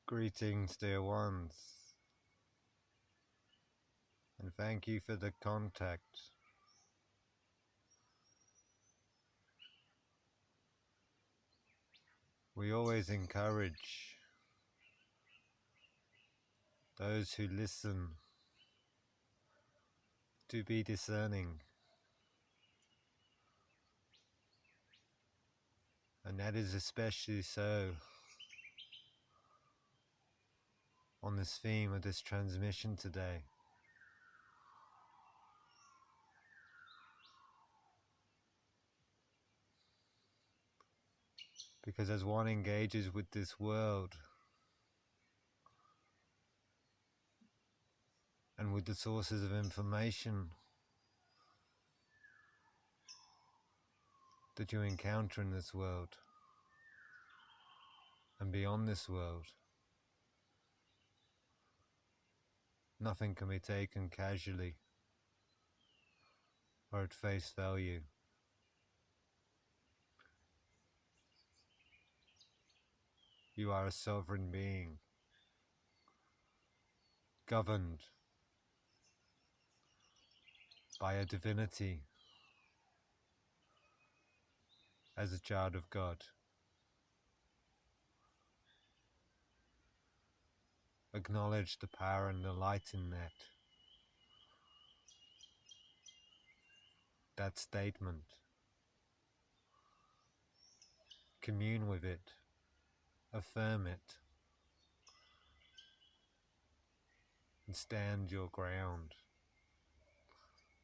Greetings, dear ones, and thank you for the contact. We always encourage those who listen to be discerning, and that is especially so on this theme of this transmission today. Because as one engages with this world and with the sources of information that you encounter in this world and beyond this world, nothing can be taken casually or at face value. You are a sovereign being, governed by a divinity as a child of God. Acknowledge the power and the light in that statement. Commune with it, affirm it, and stand your ground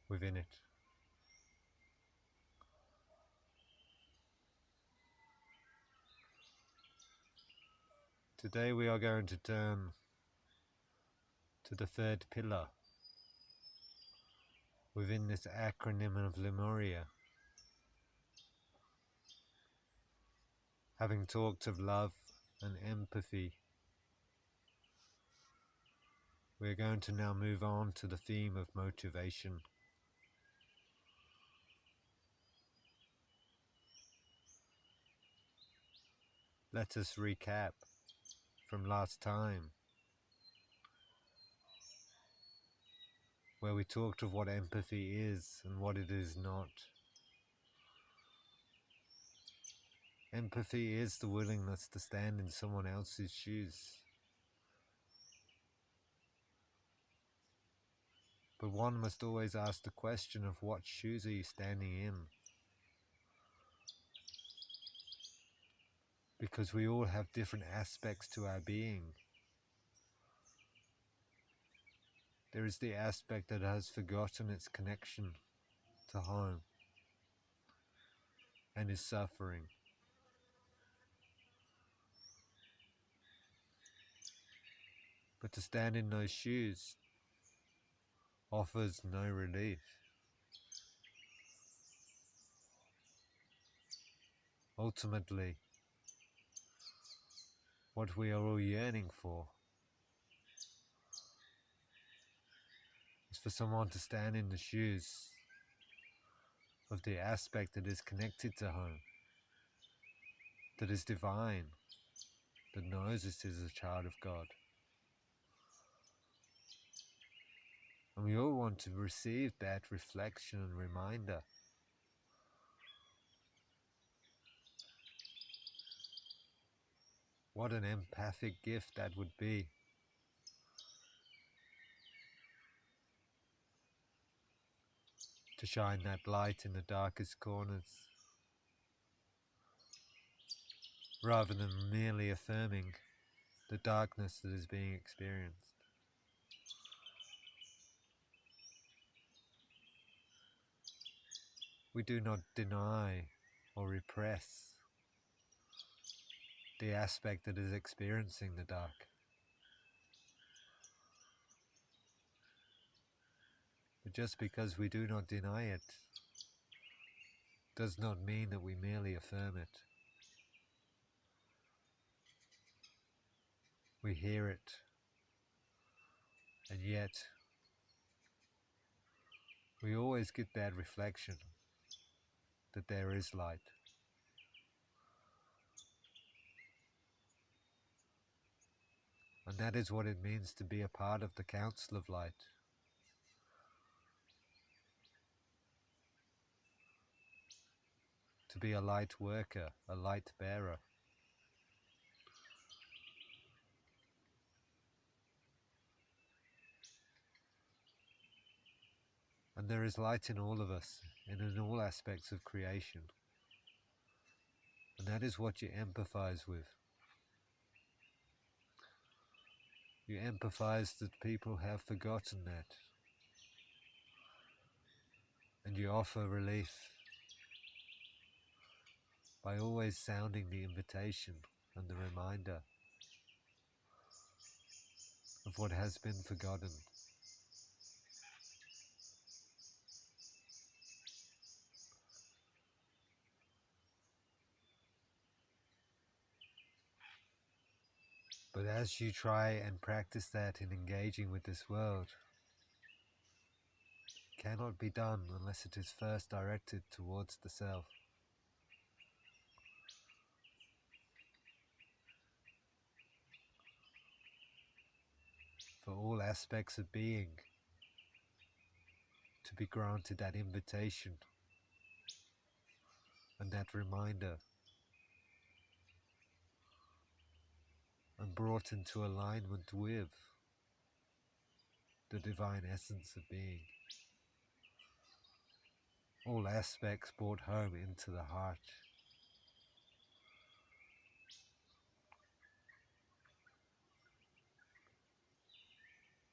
within it. Today we are going to turn to the third pillar within this acronym of Lemuria. Having talked of love and empathy, we are going to now move on to the theme of motivation. Let us recap from last time, where we talked of what empathy is and what it is not. Empathy is the willingness to stand in someone else's shoes. But one must always ask the question of what shoes are you standing in? Because we all have different aspects to our being. There is the aspect that has forgotten its connection to home and is suffering. But to stand in those shoes offers no relief. Ultimately, what we are all yearning for is for someone to stand in the shoes of the aspect that is connected to home, that is divine, that knows it is a child of God. And we all want to receive that reflection and reminder. What an empathic gift that would be. To shine that light in the darkest corners, rather than merely affirming the darkness that is being experienced. We do not deny or repress the aspect that is experiencing the dark. But just because we do not deny it does not mean that we merely affirm it. We hear it, and yet we always get that reflection that there is light. And that is what it means to be a part of the Counsel of Light. To be a light worker, a light bearer. And there is light in all of us, and in all aspects of creation. And that is what you empathize with. You empathize that people have forgotten that. And you offer relief by always sounding the invitation and the reminder of what has been forgotten. But as you try and practice that in engaging with this world, it cannot be done unless it is first directed towards the self. For all aspects of being to be granted that invitation and that reminder, and brought into alignment with the divine essence of being. All aspects brought home into the heart.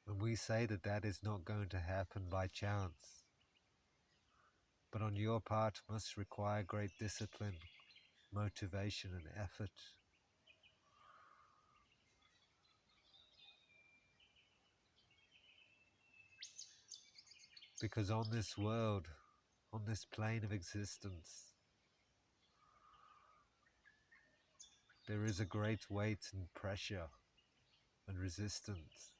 And we say that that is not going to happen by chance, but on your part must require great discipline, motivation and effort. Because on this world, on this plane of existence, there is a great weight and pressure and resistance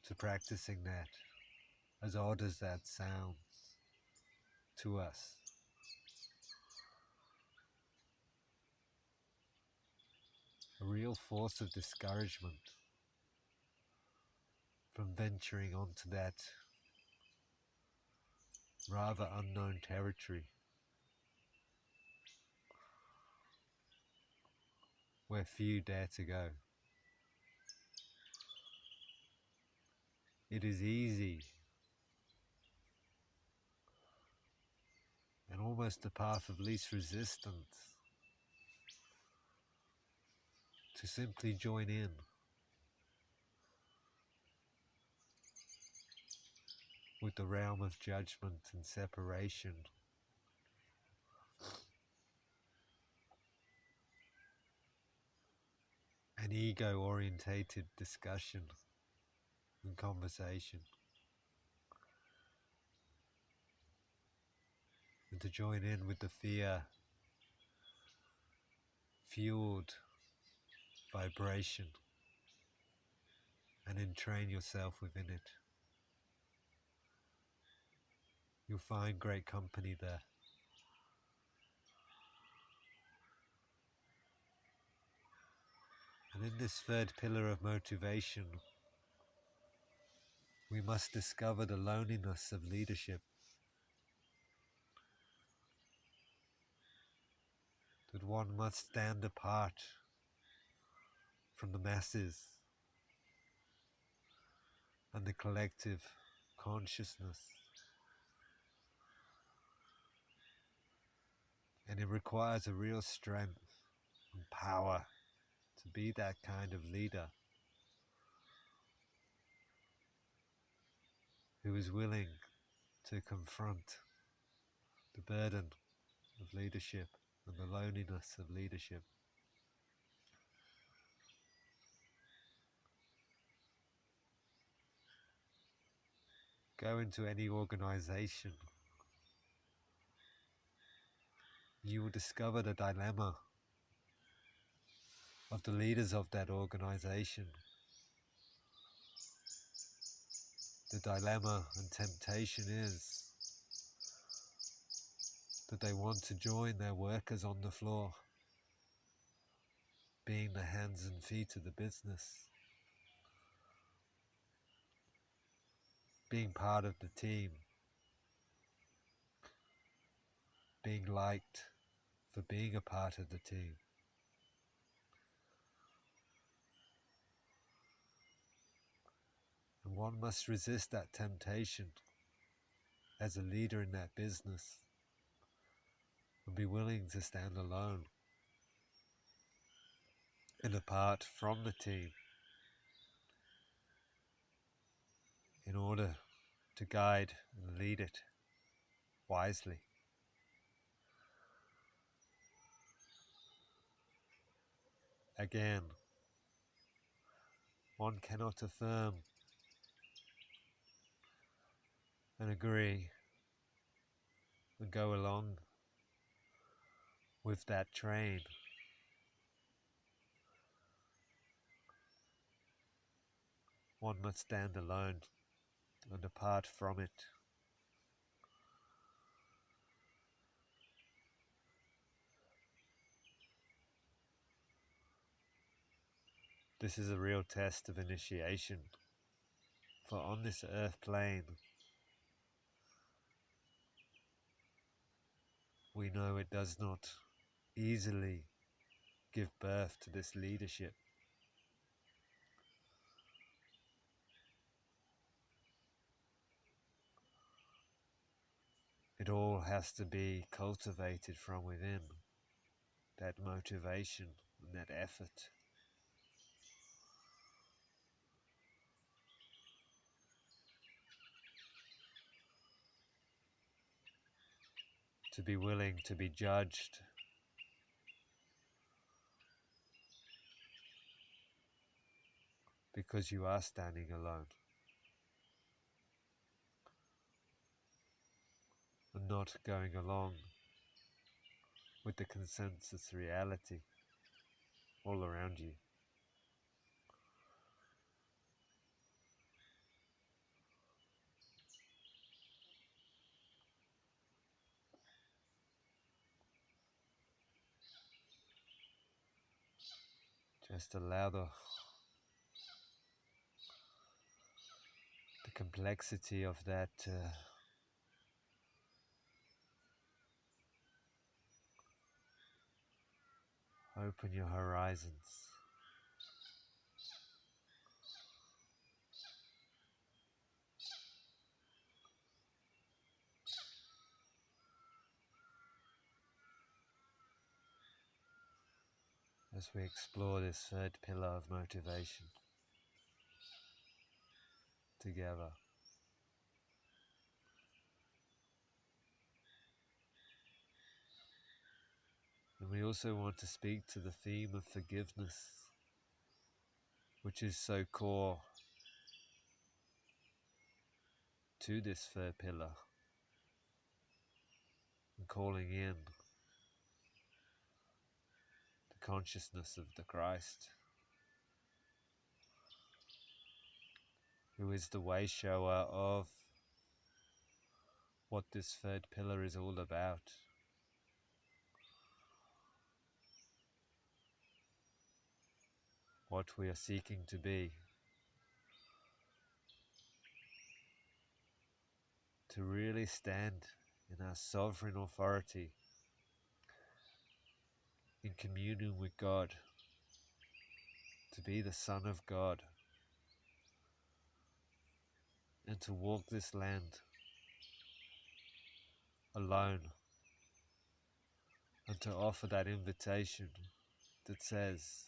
to practicing that, as odd as that sounds to us. A real force of discouragement from venturing onto that rather unknown territory where few dare to go. It is easy and almost the path of least resistance to simply join in with the realm of judgment and separation, an ego-orientated discussion and conversation, and to join in with the fear-fueled vibration and entrain yourself within it. You'll find great company there. And in this third pillar of motivation, we must discover the loneliness of leadership. That one must stand apart from the masses and the collective consciousness. And it requires a real strength and power to be that kind of leader who is willing to confront the burden of leadership and the loneliness of leadership. Go into any organization, you will discover the dilemma of the leaders of that organization. The dilemma and temptation is that they want to join their workers on the floor being the hands and feet of the business, being part of the team, being liked for being a part of the team. And one must resist that temptation as a leader in that business and be willing to stand alone and apart from the team in order to guide and lead it wisely. Again, one cannot affirm and agree and go along with that train. One must stand alone and apart from it. This is a real test of initiation, for on this earth plane, we know it does not easily give birth to this leadership. It all has to be cultivated from within, that motivation and that effort. To be willing to be judged because you are standing alone and not going along with the consensus reality all around you. Just allow the complexity of that open your horizons. As we explore this third pillar of motivation together. And we also want to speak to the theme of forgiveness, which is so core to this third pillar, and calling in the consciousness of the Christ, who is the way shower of what this third pillar is all about. What we are seeking to be. To really stand in our sovereign authority, in communion with God, to be the Son of God, and to walk this land alone, and to offer that invitation that says,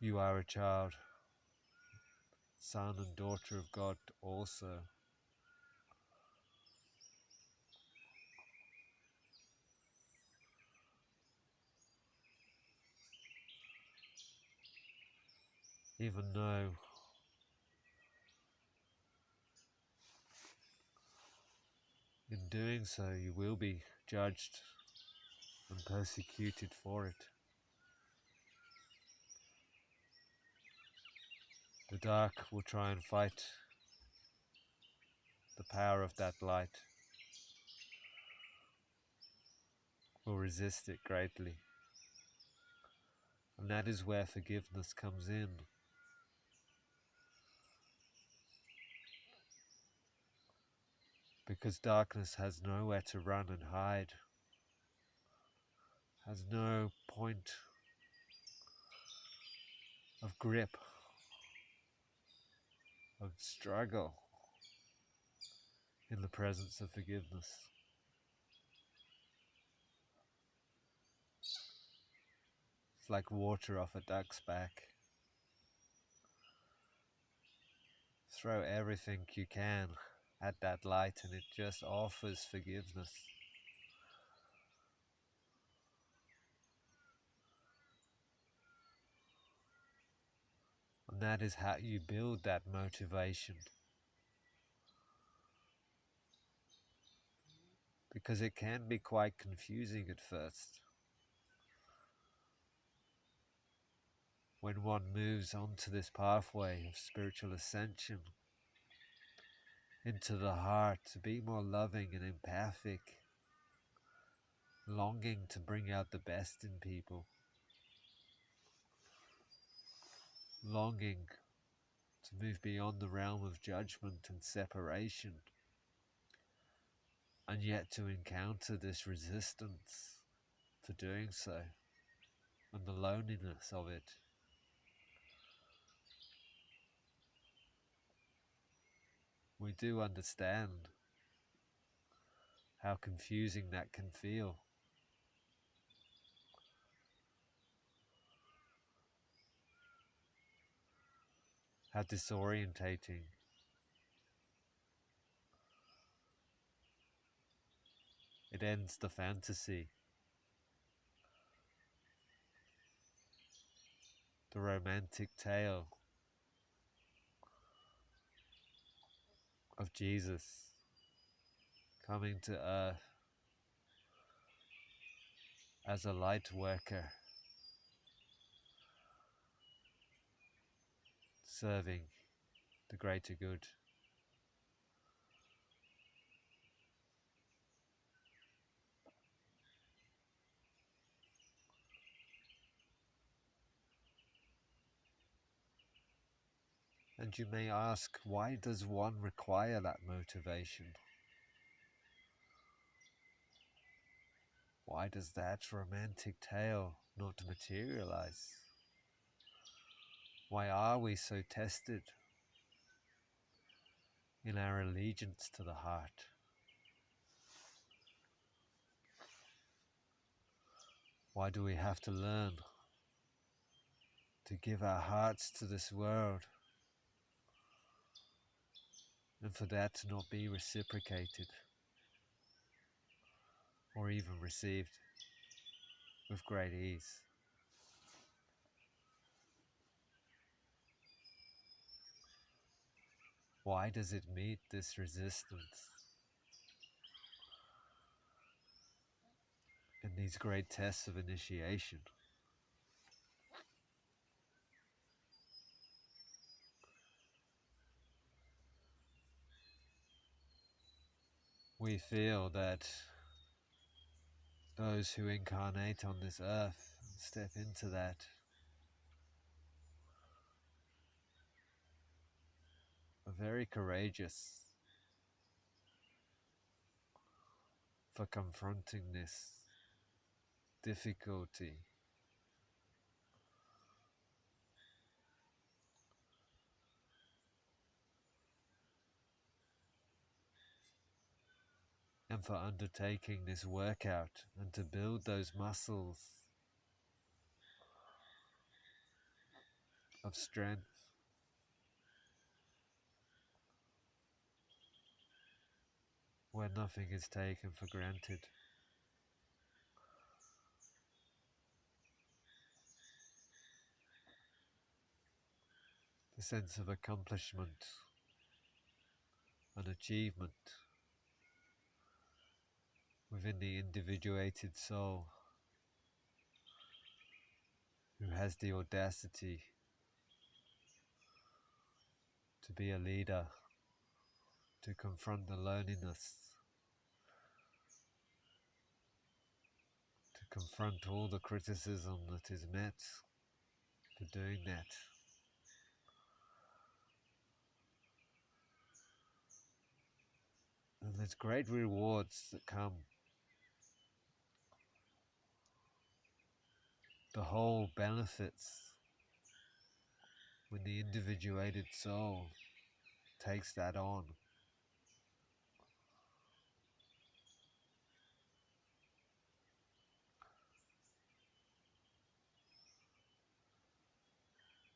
you are a child, son and daughter of God also. Even though in doing so you will be judged and persecuted for it. The dark will try and fight the power of that light, will resist it greatly. And that is where forgiveness comes in. Because darkness has nowhere to run and hide, has no point of grip, of struggle in the presence of forgiveness. It's like water off a duck's back. Throw everything you can at that light and it just offers forgiveness. And that is how you build that motivation. Because it can be quite confusing at first. When one moves onto this pathway of spiritual ascension, into the heart, to be more loving and empathic, longing to bring out the best in people, longing to move beyond the realm of judgment and separation, and yet to encounter this resistance for doing so, and the loneliness of it. We do understand how confusing that can feel. How disorientating. It ends the fantasy, the romantic tale of Jesus coming to earth as a light worker, serving the greater good. And you may ask, why does one require that motivation? Why does that romantic tale not materialize? Why are we so tested in our allegiance to the heart? Why do we have to learn to give our hearts to this world, and for that to not be reciprocated or even received with great ease? Why does it meet this resistance in these great tests of initiation? We feel that those who incarnate on this earth and step into that are very courageous for confronting this difficulty. And for undertaking this workout and to build those muscles of strength. Where nothing is taken for granted. The sense of accomplishment and achievement within the individuated soul who has the audacity to be a leader, to confront the loneliness, to confront all the criticism that is met for doing that. And there's great rewards that come. The whole benefits when the individuated soul takes that on.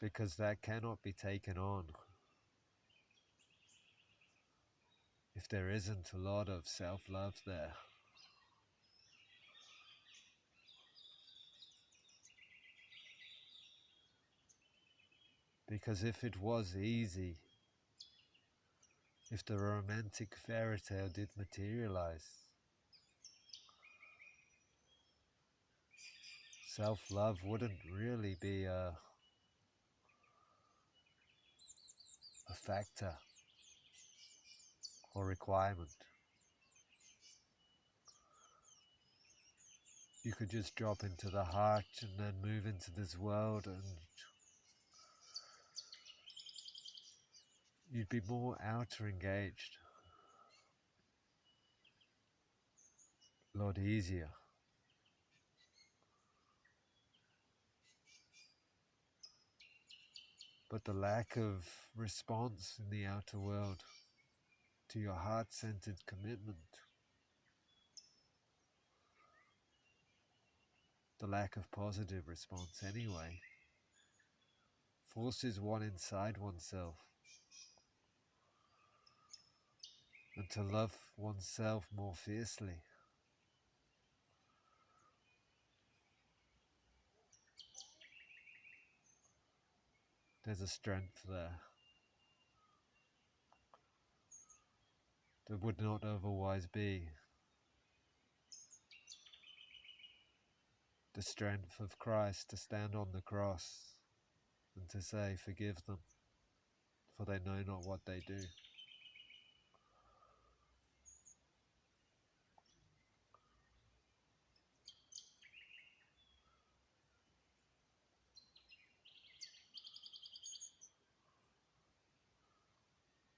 Because that cannot be taken on if there isn't a lot of self-love there. Because if it was easy, if the romantic fairy tale did materialize, self-love wouldn't really be a factor or requirement. You could just drop into the heart and then move into this world, and you'd be more outer engaged, a lot easier. But the lack of response in the outer world to your heart-centered commitment, the lack of positive response anyway, forces one inside oneself, and to love oneself more fiercely. There's a strength there that would not otherwise be. The strength of Christ to stand on the cross and to say, "Forgive them, for they know not what they do."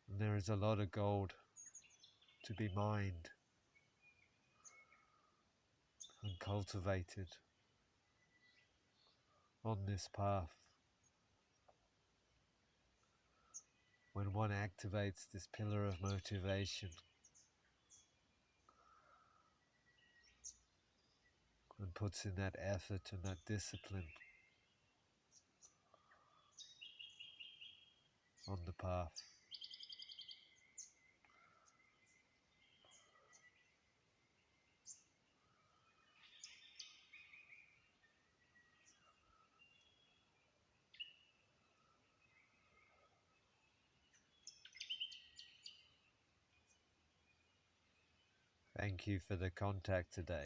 And there is a lot of gold to be mined and cultivated on this path when one activates this pillar of motivation and puts in that effort and that discipline on the path. Thank you for the contact today.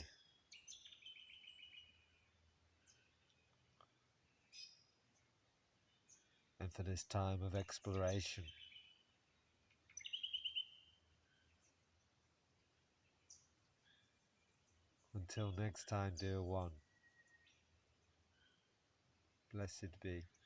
And for this time of exploration. Until next time, dear one, blessed be.